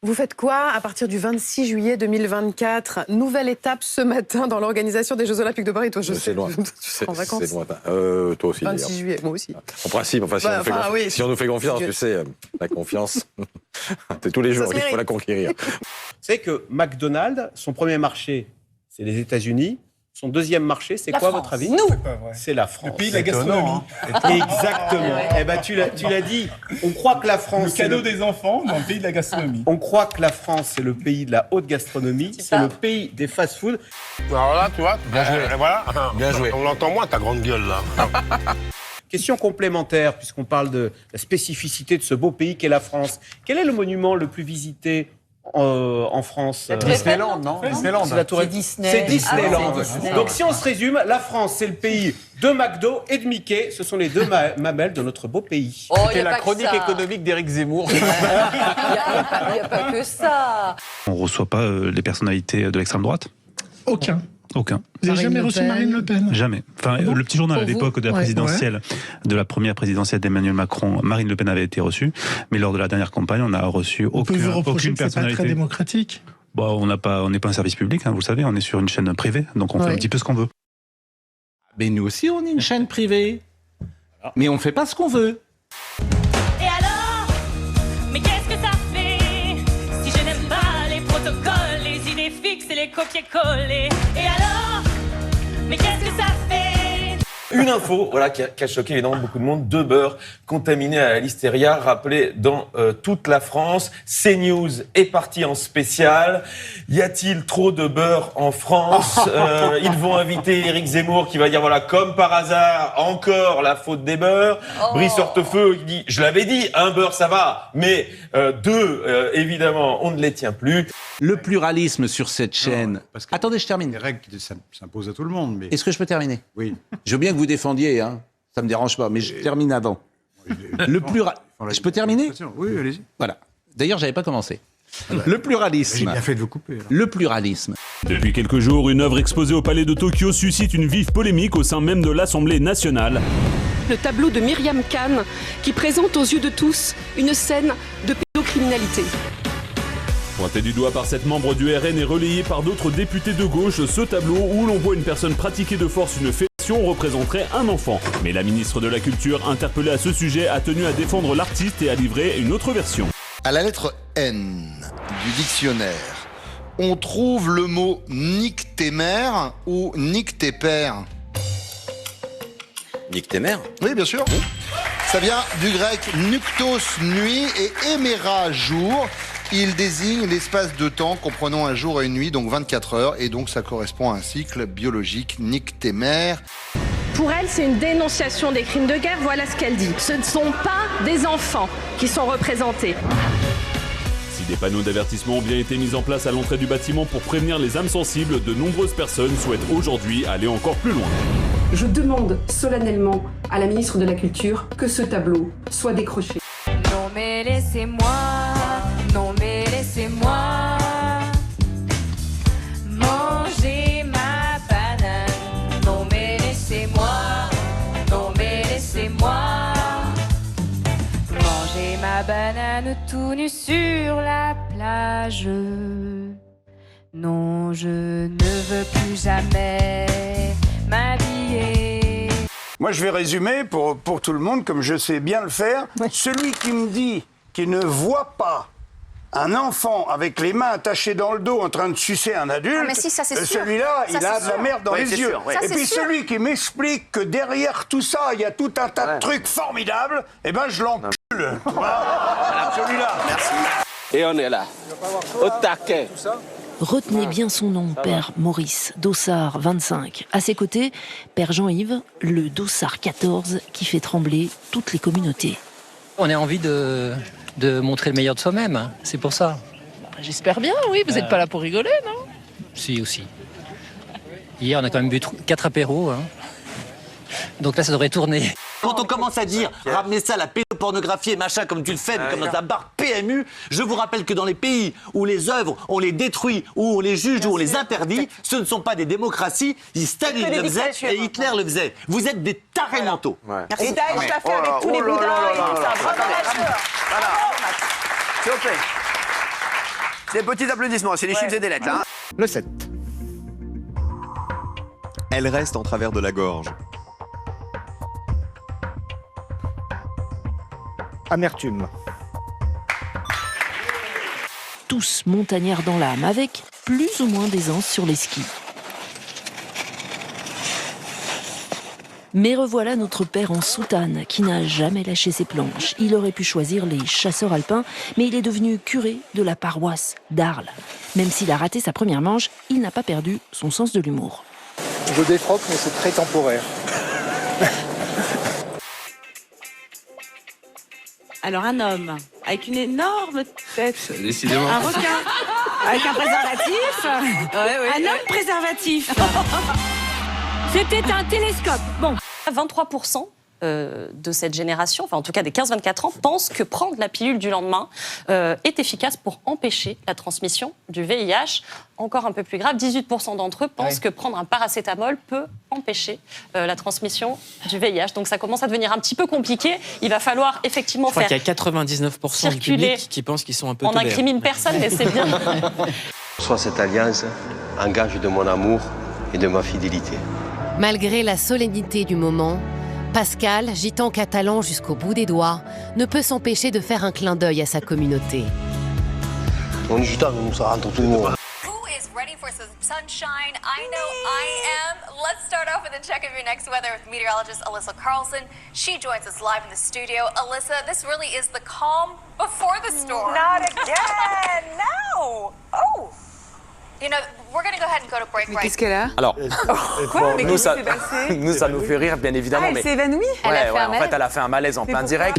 Vous faites quoi à partir du 26 juillet 2024? Nouvelle étape ce matin dans l'organisation des Jeux Olympiques de Paris. Toi, c'est loin. En vacances. C'est lointain. Toi aussi, 26 d'ailleurs. juillet, moi aussi. En principe, enfin, si on nous fait confiance, tu sais, la confiance, c'est tous les jours qu'il faut la conquérir. Vous savez que McDonald's, son premier marché, c'est les États-Unis. Son deuxième marché, c'est quoi, votre avis? Nous. C'est la France. Le pays de la gastronomie. Exactement. Eh ben, tu l'as dit. On croit que la France... Le cadeau des enfants dans le pays de la gastronomie. On croit que la France, c'est le pays de la haute gastronomie. C'est le pays des fast-foods. Alors là, tu vois, Bien joué. voilà. Bien joué. On l'entend moins, ta grande gueule, là. Question complémentaire, puisqu'on parle de la spécificité de ce beau pays qu'est la France. Quel est le monument le plus visité en France? Disneyland, non? Disneyland. C'est la Tour Eiffel. Disney. C'est Disneyland. Ah, c'est Disney. Donc si on se résume, la France, c'est le pays de McDo et de Mickey. Ce sont les deux mamelles de notre beau pays. Oh, C'était la chronique économique d'Éric Zemmour. Il n'y a pas que ça. On ne reçoit pas les personnalités de l'extrême droite? Aucun. Aucun. Vous n'avez jamais reçu Marine Le Pen? Jamais. Enfin, Ah bon? le petit journal à Pour l'époque vous? de la présidentielle, de la première présidentielle d'Emmanuel Macron, Marine Le Pen avait été reçue, mais lors de la dernière campagne, on n'a reçu On peut vous reprocher aucune que c'est pas très personnalité. démocratique. Bon, on n'est pas un service public, hein, vous le savez, on est sur une chaîne privée, donc on fait un petit peu ce qu'on veut. Mais nous aussi, on est une chaîne privée. Mais on fait pas ce qu'on veut. Et alors, mais qu'est-ce que ça fait si je n'aime pas les protocoles, les idées fixes et les copier-coller? Et alors, mais qu'est-ce que ça fait? Une info voilà, qui a choqué évidemment beaucoup de monde. 2 beurres contaminés à la listeria, rappelés dans toute la France. CNews est parti en spécial. Y a-t-il trop de beurre en France? Ils vont inviter Éric Zemmour qui va dire, voilà, comme par hasard, encore la faute des beurres. Brice Hortefeux qui dit, je l'avais dit, un beurre ça va, mais 2, évidemment, on ne les tient plus. Le pluralisme sur cette chaîne... Attendez, je termine. Les règles s'imposent à tout le monde. Mais... Est-ce que je peux terminer? Oui. Je veux bien que vous défendiez, hein. Ça me dérange pas, mais je termine avant. Le Je peux terminer? Oui, allez-y. Voilà. D'ailleurs, j'avais pas commencé. Le pluralisme. J'ai bien fait de vous couper. Alors. Le pluralisme. Depuis quelques jours, une œuvre exposée au Palais de Tokyo suscite une vive polémique au sein même de l'Assemblée nationale. Le tableau de Myriam Khan qui présente aux yeux de tous une scène de pédocriminalité. Pointé du doigt par cette membre du RN et relayé par d'autres députés de gauche, ce tableau où l'on voit une personne pratiquer de force une fellation représenterait un enfant. Mais la ministre de la Culture, interpellée à ce sujet, a tenu à défendre l'artiste et à livrer une autre version. À la lettre N du dictionnaire, on trouve le mot nique tes mères ou nique tes pères. Nique tes mères? Oui, bien sûr. Ça vient du grec nuktos, nuit, et éméra, jour. Il désigne l'espace de temps comprenant un jour et une nuit, donc 24 heures, et donc ça correspond à un cycle biologique. Nique tes mères. Pour elle, c'est une dénonciation des crimes de guerre, voilà ce qu'elle dit. Ce ne sont pas des enfants qui sont représentés. Si des panneaux d'avertissement ont bien été mis en place à l'entrée du bâtiment pour prévenir les âmes sensibles, de nombreuses personnes souhaitent aujourd'hui aller encore plus loin. Je demande solennellement à la ministre de la Culture que ce tableau soit décroché. Non mais laissez-moi, non mais laissez-moi manger ma banane. Non mais laissez-moi, non mais laissez-moi manger ma banane tout nu sur la plage. Non, je ne veux plus jamais m'habiller. Moi, je vais résumer pour tout le monde, comme je sais bien le faire. Celui qui me dit qu'il ne voit pas un enfant avec les mains attachées dans le dos en train de sucer un adulte, mais si, ça, c'est sûr. celui-là, Ça, il a c'est de la sûr. merde dans Oui, les c'est yeux. sûr, oui. Ça, Et c'est puis sûr. celui qui m'explique que derrière tout ça, il y a tout un tas de trucs formidables, eh ben je l'encule. Voilà, celui-là. Merci. Et on est là. Au taquet. Retenez bien son nom, père Maurice, Dossard 25. À ses côtés, père Jean-Yves, le Dossard 14 qui fait trembler toutes les communautés. On a envie de montrer le meilleur de soi-même, c'est pour ça. J'espère bien, oui. Vous n'êtes pas là pour rigoler, non? Si, aussi. Hier, on a quand même bu 4 apéros. Hein. Donc là, ça devrait tourner. Quand on commence à dire ramener ça à la pédopornographie et machin comme tu le fais, comme dans ta barre PMU, je vous rappelle que dans les pays où les œuvres, on les détruit, où on les juge, où on les interdit, ce ne sont pas des démocraties. Staline le faisait et Hitler le faisait. Vous êtes des tarés mentaux. Et Daesh l'a fait avec tous les bouddhas et tout ça. Bravo, Mathieu. Voilà. S'il vous plaît. Des petits applaudissements, c'est des chiffres et des lettres, là. Le 7. Elle reste en travers de la gorge. Amertume. Tous montagnards dans l'âme, avec plus ou moins d'aisance sur les skis. Mais revoilà notre père en soutane, qui n'a jamais lâché ses planches. Il aurait pu choisir les chasseurs alpins, mais il est devenu curé de la paroisse d'Arles. Même s'il a raté sa première manche, il n'a pas perdu son sens de l'humour. Je défroque, mais c'est très temporaire. Alors un homme avec une énorme tête, Décidément. un requin avec un préservatif, un homme préservatif. C'était un télescope. Bon. 23% de cette génération, enfin en tout cas des 15-24 ans, pensent que prendre la pilule du lendemain est efficace pour empêcher la transmission du VIH. Encore un peu plus grave, 18% d'entre eux pensent que prendre un paracétamol peut empêcher la transmission du VIH. Donc ça commence à devenir un petit peu compliqué. Il va falloir effectivement faire... Je crois qu'il y a 99% du public qui pensent qu'ils sont un peu On teubés. n'incrimine personne, mais c'est bien. Soit cette alliance engage de mon amour et de ma fidélité. Malgré la solennité du moment, Pascal, gitan catalan jusqu'au bout des doigts, ne peut s'empêcher de faire un clin d'œil à sa communauté. On est gitan, nous ça rentre tout le monde. Who is ready for some sunshine? I know I am. Let's start off with a check of your next weather with meteorologist Alyssa Carlson. She joins us live in the studio. Alyssa, this really is the calm before the storm. Not again! No! Oh! You know, we're going to go ahead and go to break right. Qu'est-ce qu'elle a? Alors, Quoi? Mais nous, qu'est-ce qui s'est passé? ça nous fait rire, bien évidemment. Ah, elle s'est évanouie? Ouais, en fait, elle a fait un malaise en plein direct.